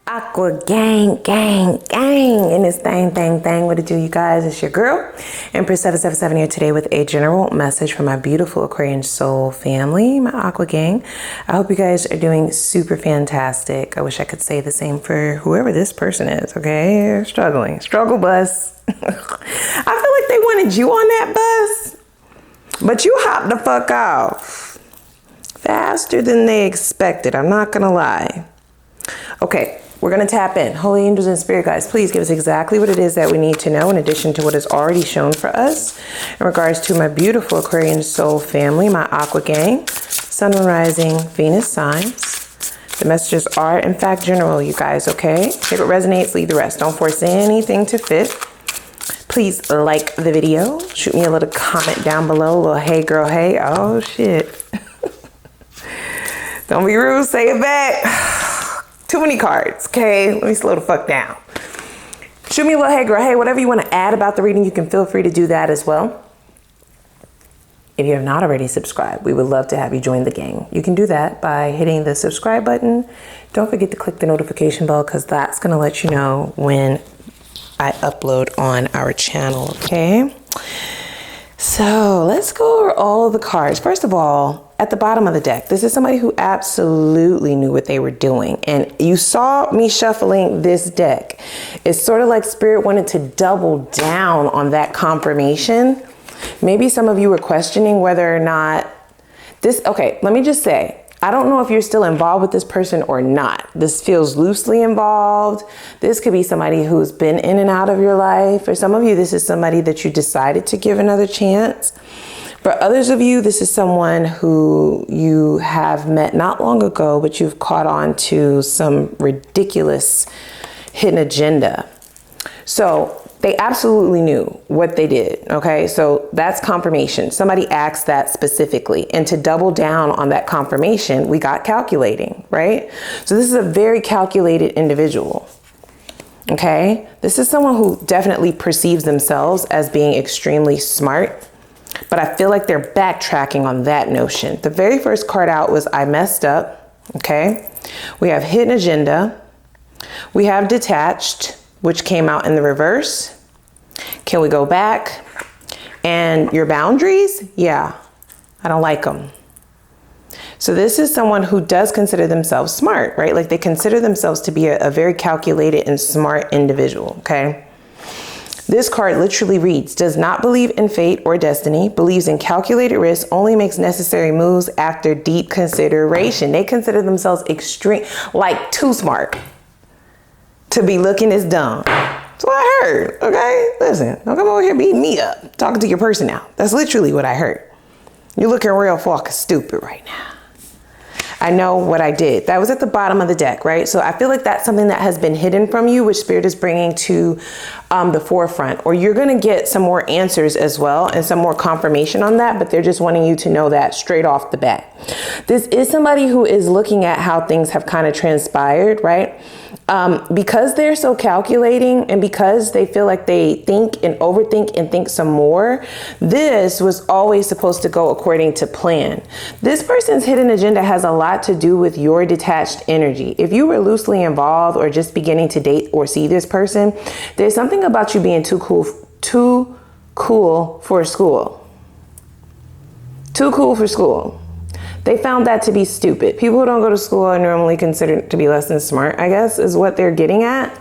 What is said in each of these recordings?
Aqua gang, gang, gang in this thing. What it do, you guys? It's your girl, Empress 777 here today with a general message for my beautiful Aquarian soul family, my Aqua gang. I hope you guys are doing super fantastic. I wish I could say the same for whoever this person is, okay? Struggling. Struggle bus. I feel like they wanted you on that bus, but you hopped the fuck off faster than they expected. I'm not gonna lie. Okay. We're going to tap in. Holy angels and spirit guides, please give us exactly what it is that we need to know in addition to what is already shown for us in regards to my beautiful Aquarian soul family, my Aqua gang, Sun, Moon, Rising, Venus signs. The messages are, in fact, general, you guys, okay? Take what resonates, leave the rest. Don't force anything to fit. Please like the video. Shoot me a little comment down below. A little hey girl, hey. Oh, shit. Don't be rude. Say it back. Too many cards, okay? Let me slow the fuck down. Shoot me a little hey girl, hey, whatever you want to add about the reading, you can feel free to do that as well. If you have not already subscribed, we would love to have you join the gang. You can do that by hitting the subscribe button. Don't forget to click the notification bell because that's going to let you know when I upload on our channel, okay? So let's go over all the cards. First of all, at the bottom of the deck, this is somebody who absolutely knew what they were doing. And you saw me shuffling this deck. It's sort of like Spirit wanted to double down on that confirmation. Maybe some of you were questioning whether or not this, okay, let me just say, I don't know if you're still involved with this person or not. This feels loosely involved. This could be somebody who's been in and out of your life. For some of you, this is somebody that you decided to give another chance. For others of you, this is someone who you have met not long ago, but you've caught on to some ridiculous hidden agenda. So they absolutely knew what they did, okay? So that's confirmation. Somebody asked that specifically. And to double down on that confirmation, we got calculating, right? So this is a very calculated individual, okay? This is someone who definitely perceives themselves as being extremely smart. But I feel like they're backtracking on that notion. The very first card out was I messed up, okay? We have hidden agenda. We have detached, which came out in the reverse. Can we go back? And your boundaries? Yeah, I don't like them. So this is someone who does consider themselves smart, right? Like they consider themselves to be a very calculated and smart individual, okay? This card literally reads, does not believe in fate or destiny, believes in calculated risk, only makes necessary moves after deep consideration. They consider themselves extreme, like too smart to be looking as dumb. That's what I heard, okay? Listen, don't come over here beating me up, talking to your person now. That's literally what I heard. You're looking real fucking stupid right now. I know what I did. That was at the bottom of the deck, right? So I feel like that's something that has been hidden from you, which Spirit is bringing to the forefront, or you're going to get some more answers as well and some more confirmation on that, but they're just wanting you to know that straight off the bat. This is somebody who is looking at how things have kind of transpired, right? Because they're so calculating and because they feel like they think and overthink and think some more, this was always supposed to go according to plan. This person's hidden agenda has a lot to do with your detached energy. If you were loosely involved or just beginning to date or see this person, there's something about you being too cool for school. Too cool for school. They found that to be stupid. People who don't go to school are normally considered to be less than smart, I guess, is what they're getting at.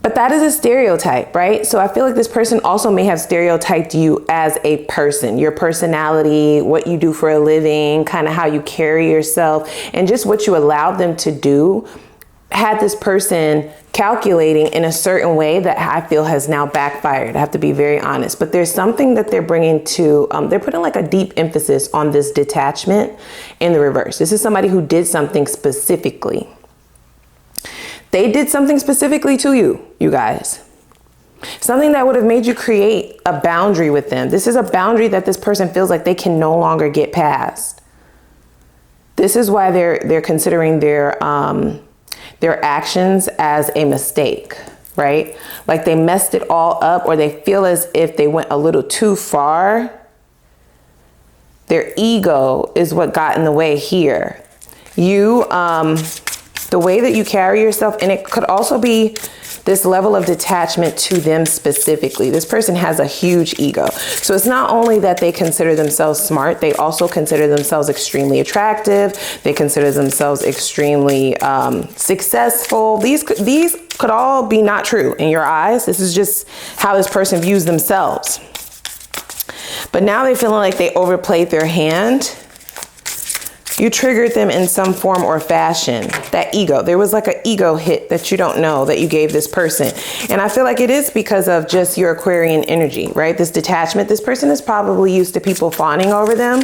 But that is a stereotype, right? So I feel like this person also may have stereotyped you as a person, your personality, what you do for a living, kind of how you carry yourself, and just what you allowed them to do had this person calculating in a certain way that I feel has now backfired. I have to be very honest, but there's something that they're bringing to, they're putting like a deep emphasis on this detachment in the reverse. This is somebody who did something specifically. They did something specifically to you, you guys. Something that would have made you create a boundary with them. This is a boundary that this person feels like they can no longer get past. This is why they're considering their actions as a mistake, right? Like they messed it all up, or they feel as if they went a little too far. Their ego is what got in the way here. You The way that you carry yourself, and it could also be this level of detachment to them specifically. This person has a huge ego. So it's not only that they consider themselves smart, they also consider themselves extremely attractive. They consider themselves extremely successful. These could all be not true in your eyes. This is just how this person views themselves. But now they're feeling like they overplayed their hand. You triggered them in some form or fashion. That ego. There was like an ego hit that you don't know that you gave this person. And I feel like it is because of just your Aquarian energy, right? This detachment. This person is probably used to people fawning over them.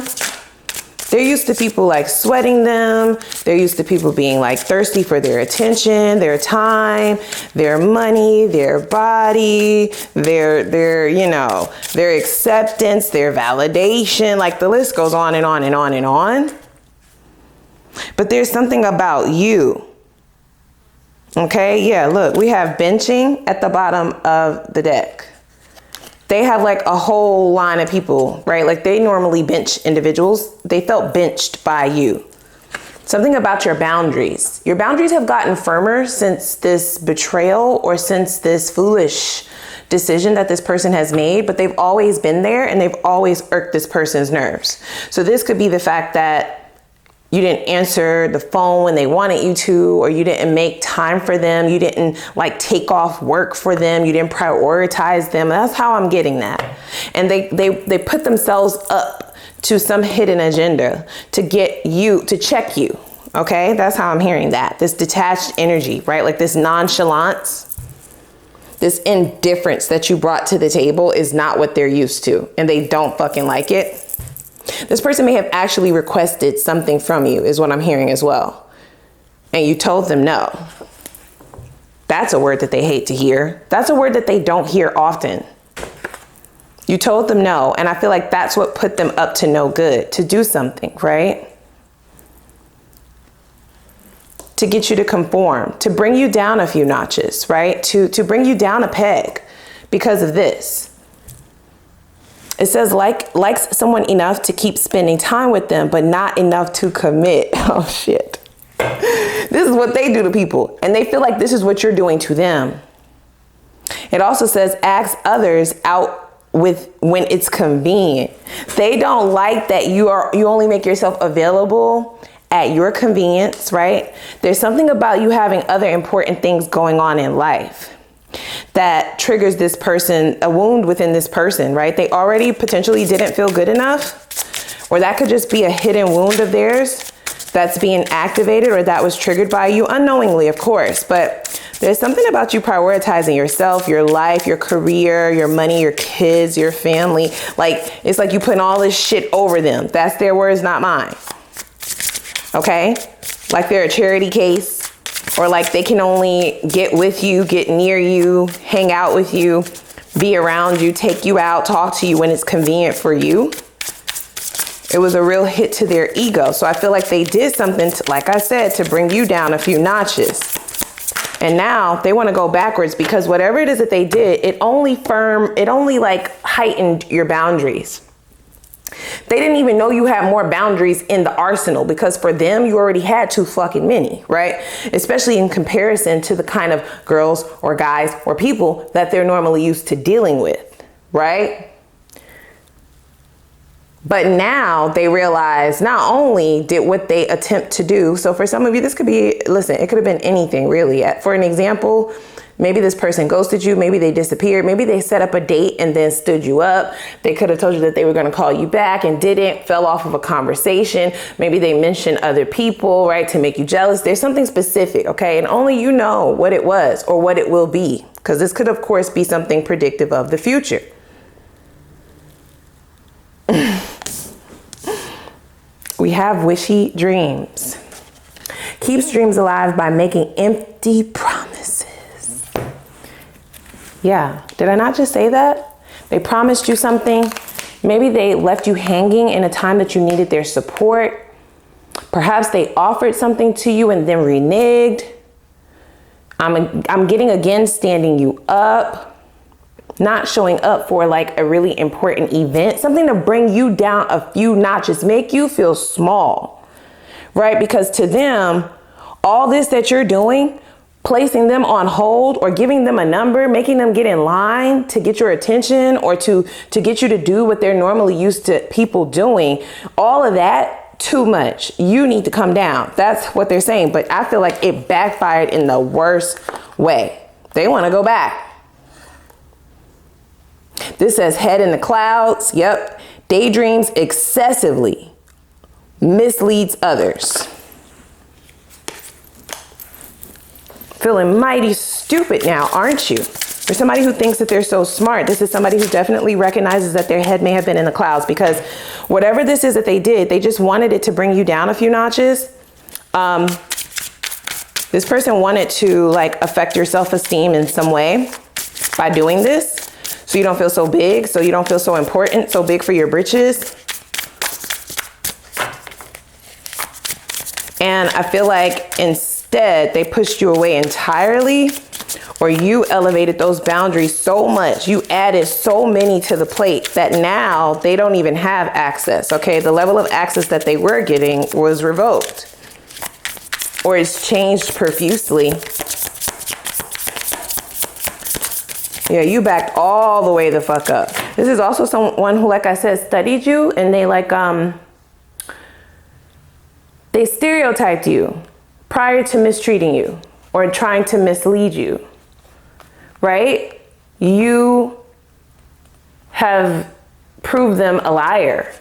They're used to people like sweating them. They're used to people being like thirsty for their attention, their time, their money, their body, their you know, their acceptance, their validation. Like the list goes on and on and on and on. But there's something about you. Okay, yeah, look, we have benching at the bottom of the deck. They have like a whole line of people, right? Like they normally bench individuals. They felt benched by you. Something about your boundaries. Your boundaries have gotten firmer since this betrayal or since this foolish decision that this person has made, but they've always been there and they've always irked this person's nerves. So this could be the fact that you didn't answer the phone when they wanted you to, or you didn't make time for them. You didn't like take off work for them. You didn't prioritize them. That's how I'm getting that. And they put themselves up to some hidden agenda to get you, to check you. Okay, that's how I'm hearing that. This detached energy, right? Like this nonchalance, this indifference that you brought to the table is not what they're used to, and they don't fucking like it. This person may have actually requested something from you, is what I'm hearing as well. And you told them no. That's a word that they hate to hear. That's a word that they don't hear often. You told them no, and I feel like that's what put them up to no good, to do something, right? To get you to conform, to bring you down a few notches, right? To bring you down a peg because of this. It says likes someone enough to keep spending time with them, but not enough to commit. Oh shit. This is what they do to people, and they feel like this is what you're doing to them. It also says ask others out with when it's convenient. They don't like that you only make yourself available at your convenience, right? There's something about you having other important things going on in life that triggers this person, a wound within this person, right? They already potentially didn't feel good enough, or that could just be a hidden wound of theirs that's being activated, or that was triggered by you unknowingly, of course. But there's something about you prioritizing yourself, your life, your career, your money, your kids, your family. Like, it's like you putting all this shit over them. That's their words, not mine. Okay? Like they're a charity case. Or like they can only get with you, get near you, hang out with you, be around you, take you out, talk to you when it's convenient for you. It was a real hit to their ego. So I feel like they did something, like I said, to bring you down a few notches. And now they want to go backwards because whatever it is that they did, it only like heightened your boundaries. They didn't even know you had more boundaries in the arsenal, because for them, you already had too fucking many, right? Especially in comparison to the kind of girls or guys or people that they're normally used to dealing with, right? But now they realize not only did what they attempt to do. So for some of you, this could be, listen, it could have been anything really. For an example, maybe this person ghosted you. Maybe they disappeared. Maybe they set up a date and then stood you up. They could have told you that they were going to call you back and didn't, fell off of a conversation. Maybe they mentioned other people, right, to make you jealous. There's something specific, okay? And only you know what it was or what it will be, because this could, of course, be something predictive of the future. We have wishy dreams. Keeps dreams alive by making empty promises. Yeah, did I not just say that? They promised you something. Maybe they left you hanging in a time that you needed their support. Perhaps they offered something to you and then reneged. I'm getting again standing you up. Not showing up for like a really important event, something to bring you down a few notches, make you feel small, right? Because to them, all this that you're doing, placing them on hold or giving them a number, making them get in line to get your attention or to get you to do what they're normally used to people doing, all of that, too much. You need to come down. That's what they're saying. But I feel like it backfired in the worst way. They want to go back. This says head in the clouds. Yep. Daydreams excessively. Misleads others. Feeling mighty stupid now, aren't you? For somebody who thinks that they're so smart, this is somebody who definitely recognizes that their head may have been in the clouds, because whatever this is that they did, they just wanted it to bring you down a few notches. This person wanted to like affect your self-esteem in some way by doing this. So you don't feel so big, so you don't feel so important, so big for your britches. And I feel like instead they pushed you away entirely, or you elevated those boundaries so much, you added so many to the plate that now they don't even have access, okay? The level of access that they were getting was revoked, or it's changed profusely. Yeah, you backed all the way the fuck up. This is also someone who, like I said, studied you, and they like, they stereotyped you prior to mistreating you or trying to mislead you, right? You have proved them a liar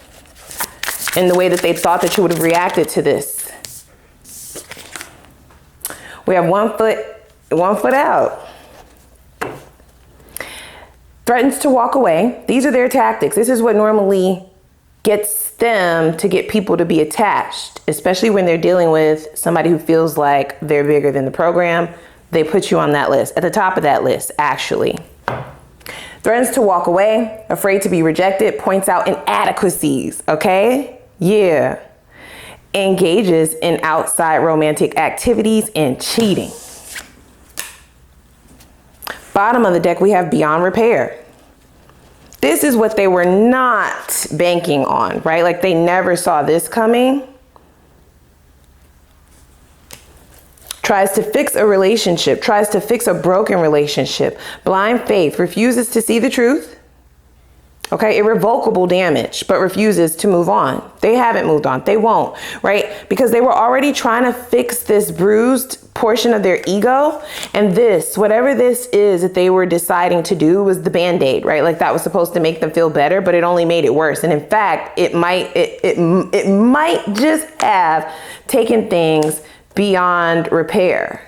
in the way that they thought that you would have reacted to this. We have one foot out. Threatens to walk away. These are their tactics. This is what normally gets them to get people to be attached, especially when they're dealing with somebody who feels like they're bigger than the program. They put you on that list, at the top of that list, actually. Threatens to walk away, afraid to be rejected, points out inadequacies, okay? Yeah. Engages in outside romantic activities and cheating. Bottom of the deck, we have beyond repair. This is what they were not banking on, right? Like they never saw this coming. Tries to fix a relationship, tries to fix a broken relationship. Blind faith, refuses to see the truth. Okay, irrevocable damage, but refuses to move on. They haven't moved on. They won't, right? Because they were already trying to fix this bruised portion of their ego. And this, whatever this is that they were deciding to do, was the Band-Aid, right? Like that was supposed to make them feel better, but it only made it worse. And in fact, it might just have taken things beyond repair.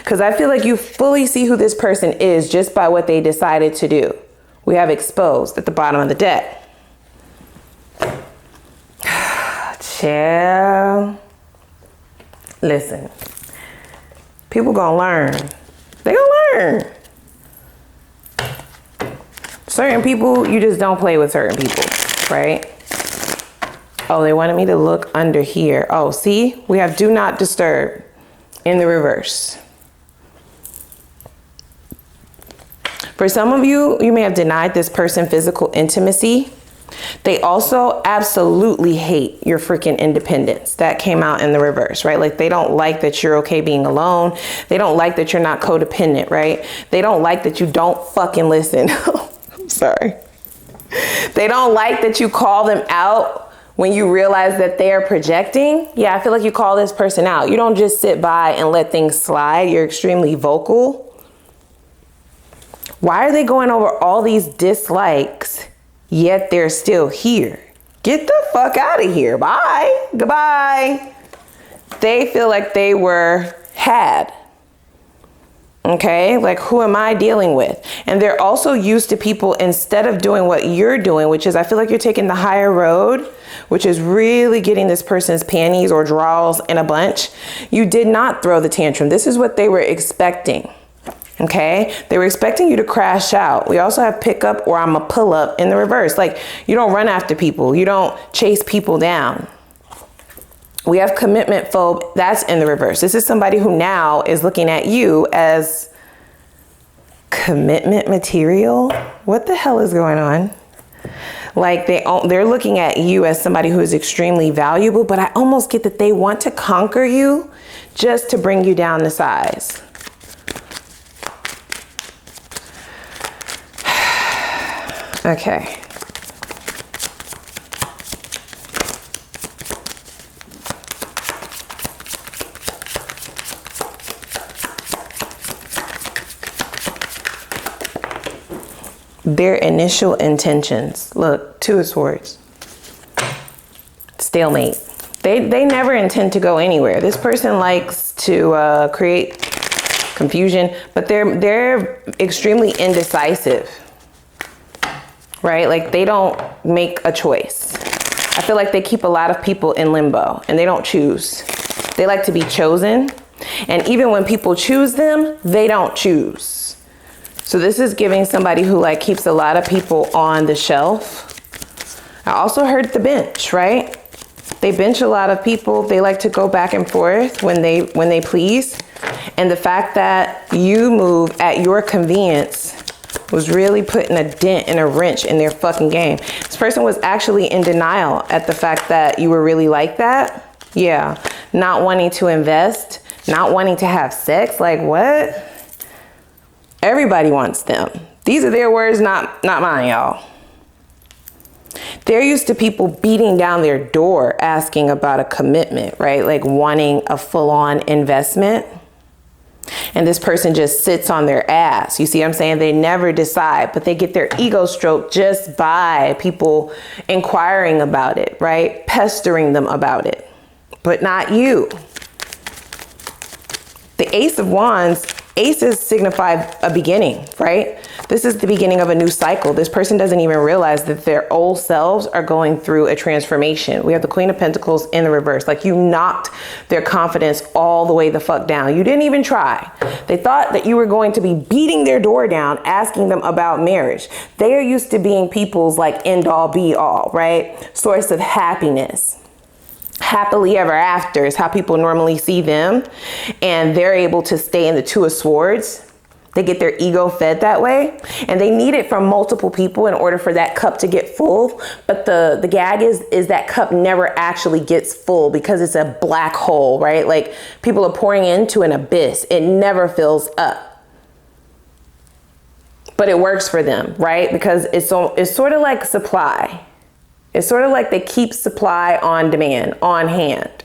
Because I feel like you fully see who this person is just by what they decided to do. We have exposed at the bottom of the deck. Chill. Listen, people gonna learn. They gonna learn. Certain people, you just don't play with certain people, right? Oh, they wanted me to look under here. Oh, see, we have do not disturb in the reverse. For some of you, you may have denied this person physical intimacy. They also absolutely hate your freaking independence. That came out in the reverse, right? Like they don't like that you're okay being alone. They don't like that you're not codependent, right? They don't like that you don't fucking listen. I'm sorry. They don't like that you call them out when you realize that they're projecting. Yeah, I feel like you call this person out. You don't just sit by and let things slide. You're extremely vocal. Why are they going over all these dislikes, yet they're still here? Get the fuck out of here. Bye. Goodbye. They feel like they were had. Okay, like who am I dealing with? And they're also used to people, instead of doing what you're doing, which is I feel like you're taking the higher road, which is really getting this person's panties or drawers in a bunch. You did not throw the tantrum. This is what they were expecting. Okay, they were expecting you to crash out. We also have pick up or I'm a pull up in the reverse. Like you don't run after people. You don't chase people down. We have commitment phobe. That's in the reverse. This is somebody who now is looking at you as commitment material. What the hell is going on? Like they're looking at you as somebody who is extremely valuable, but I almost get that they want to conquer you just to bring you down to size. Okay. Their initial intentions. Look, Two of Swords. Stalemate. They never intend to go anywhere. This person likes to create confusion, but they're extremely indecisive. Right? Like they don't make a choice. I feel like they keep a lot of people in limbo and they don't choose. They like to be chosen. And even when people choose them, they don't choose. So this is giving somebody who like keeps a lot of people on the shelf. I also heard the bench, right? They bench a lot of people. They like to go back and forth when they please. And the fact that you move at your convenience was really putting a dent and a wrench in their fucking game. This person was actually in denial at the fact that you were really like that. Yeah, not wanting to invest, not wanting to have sex. Like what? Everybody wants them. These are their words, not mine, y'all. They're used to people beating down their door asking about a commitment, right? Like wanting a full-on investment. And this person just sits on their ass. You see what I'm saying? They never decide, but they get their ego stroked just by people inquiring about it, right? Pestering them about it, but not you. The Ace of Wands, aces signify a beginning, right? This is the beginning of a new cycle. This person doesn't even realize that their old selves are going through a transformation. We have the Queen of Pentacles in the reverse. Like you knocked their confidence all the way the fuck down. You didn't even try. They thought that you were going to be beating their door down, asking them about marriage. They are used to being people's like end all be all, right? Source of happiness. Happily ever after is how people normally see them, and they're able to stay in the Two of Swords. They get their ego fed that way, and they need it from multiple people in order for that cup to get full. But the gag is that cup never actually gets full because it's a black hole, right? Like people are pouring into an abyss. It never fills up. But it works for them, right? Because it's sort of like supply. It's sort of like they keep supply on demand, on hand.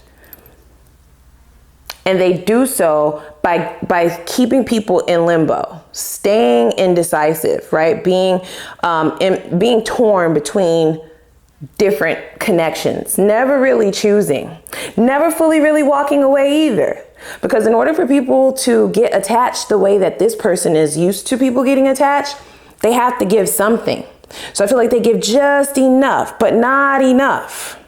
And they do so by keeping people in limbo, staying indecisive, right? Being torn between different connections, never really choosing, never fully really walking away either. Because in order for people to get attached the way that this person is used to people getting attached, they have to give something. So I feel like they give just enough, but not enough.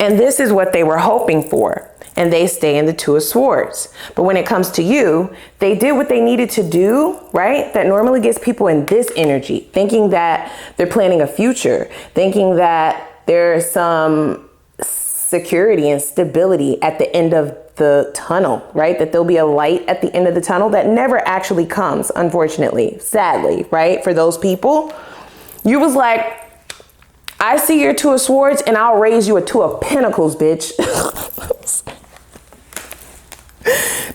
And this is what they were hoping for. And they stay in the Two of Swords. But when it comes to you, they did what they needed to do, right? That normally gets people in this energy, thinking that they're planning a future, thinking that there's some security and stability at the end of the tunnel, right? That there'll be a light at the end of the tunnel that never actually comes, unfortunately, sadly, right? For those people, you was like, I see your Two of Swords and I'll raise you a Two of Pentacles, bitch.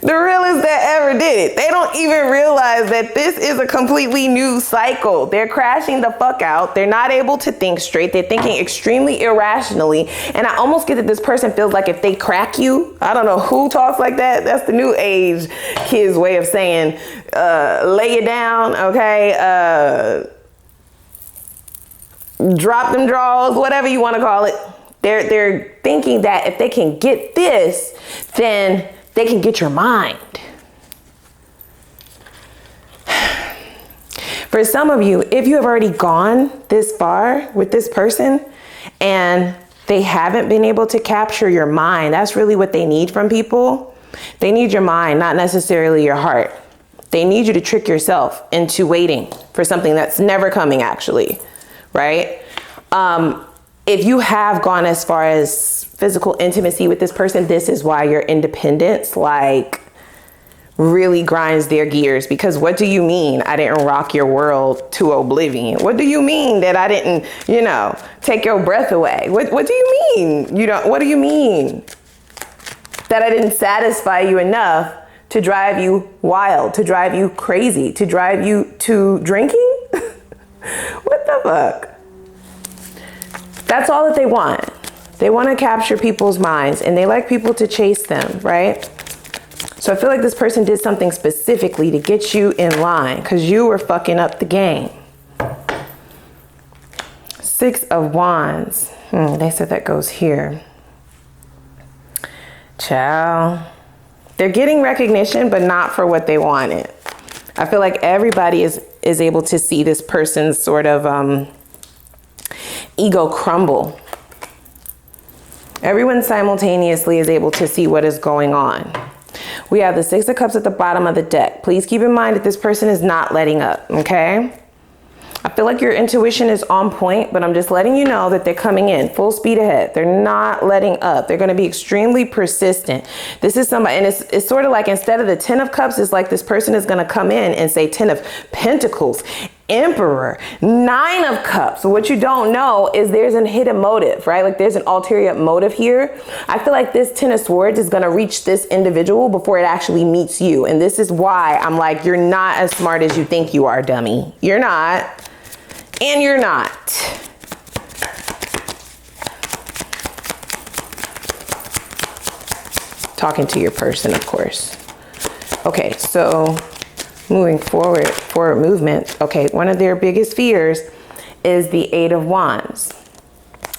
The realest that ever did it. They don't even realize that this is a completely new cycle. They're crashing the fuck out. They're not able to think straight. They're thinking extremely irrationally. And I almost get that this person feels like if they crack you, I don't know who talks like that. That's the new age kids' way of saying, lay it down, okay? Drop them draws, whatever you want to call it. They're thinking that if they can get this, then they can get your mind. For some of you, if you have already gone this far with this person and they haven't been able to capture your mind, that's really what they need from people. They need your mind, not necessarily your heart. They need you to trick yourself into waiting for something that's never coming, actually, right? If you have gone as far as physical intimacy with this person, this is why your independence like really grinds their gears. Because what do you mean I didn't rock your world to oblivion? What do you mean that I didn't, take your breath away? What do you mean? What do you mean? that I didn't satisfy you enough to drive you wild, to drive you crazy, to drive you to drinking? What the fuck? That's all that they want. They want to capture people's minds and they like people to chase them, right? So I feel like this person did something specifically to get you in line because you were fucking up the game. 6 of Wands. They said that goes here. Ciao. They're getting recognition, but not for what they wanted. I feel like everybody is able to see this person's sort of ego crumble. Everyone simultaneously is able to see what is going on. We have the 6 of Cups at the bottom of the deck. Please keep in mind that this person is not letting up, okay? I feel like your intuition is on point, but I'm just letting you know that they're coming in full speed ahead. They're not letting up. They're going to be extremely persistent. This is somebody, and it's sort of like instead of the 10 of Cups, it's like this person is going to come in and say 10 of Pentacles, Emperor, 9 of Cups. So what you don't know is there's a hidden motive, right? Like there's an ulterior motive here. I feel like this 10 of Swords is going to reach this individual before it actually meets you. And this is why I'm like, you're not as smart as you think you are, dummy. You're not. And you're not. Talking to your person, of course. Okay, so moving forward movement. Okay, one of their biggest fears is the 8 of Wands.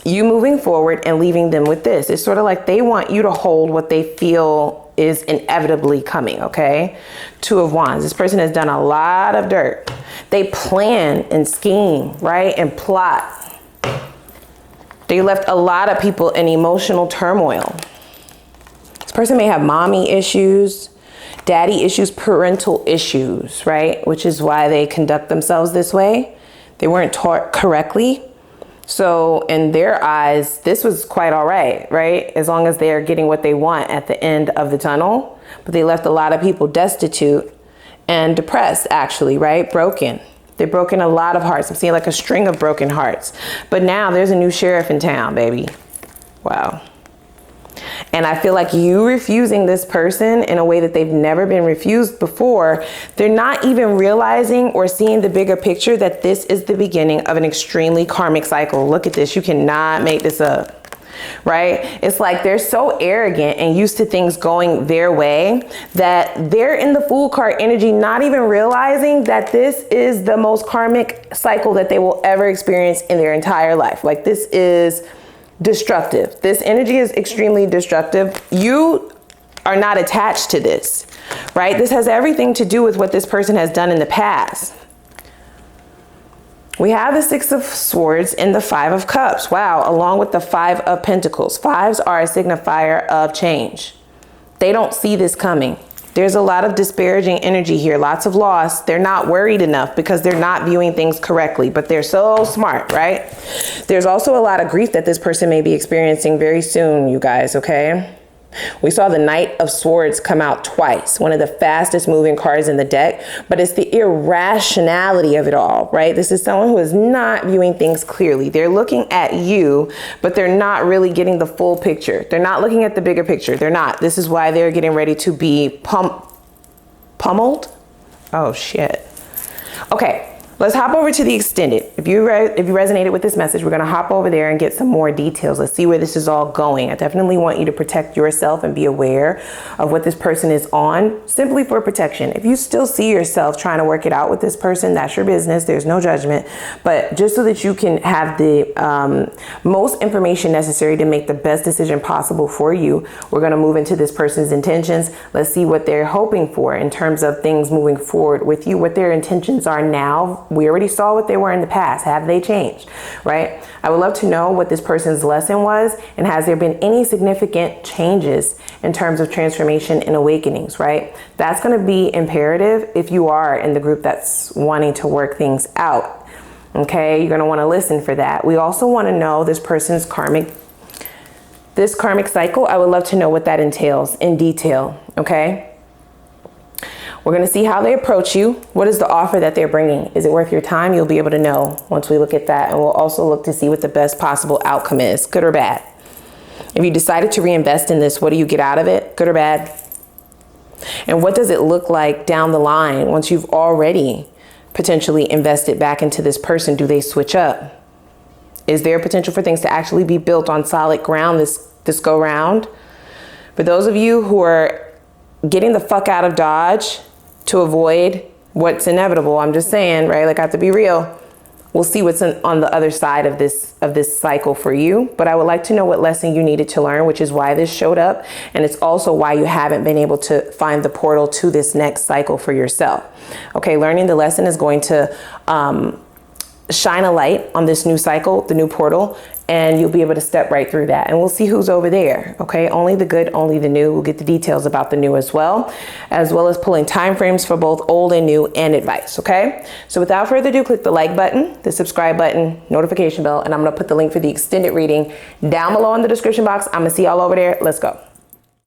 You moving forward and leaving them with this. It's sort of like they want you to hold what they feel is inevitably coming, okay? 2 of Wands. This person has done a lot of dirt. They plan and scheme, right? And plot. They left a lot of people in emotional turmoil. This person may have mommy issues, daddy issues, parental issues, right? Which is why they conduct themselves this way. They weren't taught correctly. So in their eyes, this was quite all right, right? As long as they're getting what they want at the end of the tunnel. But they left a lot of people destitute and depressed, actually, right? Broken. They've broken a lot of hearts. I'm seeing like a string of broken hearts. But now there's a new sheriff in town, baby. Wow. And I feel like you refusing this person in a way that they've never been refused before, they're not even realizing or seeing the bigger picture that this is the beginning of an extremely karmic cycle. Look at this. You cannot make this up, right? It's like they're so arrogant and used to things going their way that they're in the Fool card energy, not even realizing that this is the most karmic cycle that they will ever experience in their entire life. Like this is destructive. This energy is extremely destructive. You are not attached to this, right? This has everything to do with what this person has done in the past. We have the 6 of Swords and the 5 of Cups. Wow. Along with the 5 of Pentacles. 5s are a signifier of change. They don't see this coming. There's a lot of disparaging energy here. Lots of loss. They're not worried enough because they're not viewing things correctly, but they're so smart, right? There's also a lot of grief that this person may be experiencing very soon, you guys, okay? We saw the Knight of Swords come out twice, one of the fastest moving cards in the deck, but it's the irrationality of it all, right? This is someone who is not viewing things clearly. They're looking at you, but they're not really getting the full picture. They're not looking at the bigger picture. They're not. This is why they're getting ready to be pummeled. Oh, shit. Okay. Let's hop over to the extended. If you resonated with this message, we're going to hop over there and get some more details. Let's see where this is all going. I definitely want you to protect yourself and be aware of what this person is on, simply for protection. If you still see yourself trying to work it out with this person, that's your business. There's no judgment. But just so that you can have the most information necessary to make the best decision possible for you, we're going to move into this person's intentions. Let's see what they're hoping for in terms of things moving forward with you, what their intentions are now. We already saw what they were in the past. Have they changed, right? I would love to know what this person's lesson was, and has there been any significant changes in terms of transformation and awakenings, right? That's going to be imperative if you are in the group that's wanting to work things out. Okay, you're going to want to listen for that. We also want to know this person's karmic cycle. I would love to know what that entails in detail, okay? We're going to see how they approach you. What is the offer that they're bringing? Is it worth your time? You'll be able to know once we look at that. And we'll also look to see what the best possible outcome is, good or bad. If you decided to reinvest in this, what do you get out of it? Good or bad? And what does it look like down the line once you've already potentially invested back into this person? Do they switch up? Is there potential for things to actually be built on solid ground this go round? For those of you who are getting the fuck out of Dodge to avoid what's inevitable, I'm just saying, right? Like, I have to be real. We'll see what's on the other side of this cycle for you. But I would like to know what lesson you needed to learn, which is why this showed up. And it's also why you haven't been able to find the portal to this next cycle for yourself. Okay, learning the lesson is going to shine a light on this new cycle, the new portal, and you'll be able to step right through that. And we'll see who's over there. Okay, only the good, only the new. We'll get the details about the new as well as pulling time frames for both old and new and advice. Okay, so without further ado, click the like button, the subscribe button, notification bell, and I'm gonna put the link for the extended reading down below in the description box. I'm gonna see y'all over there. Let's go.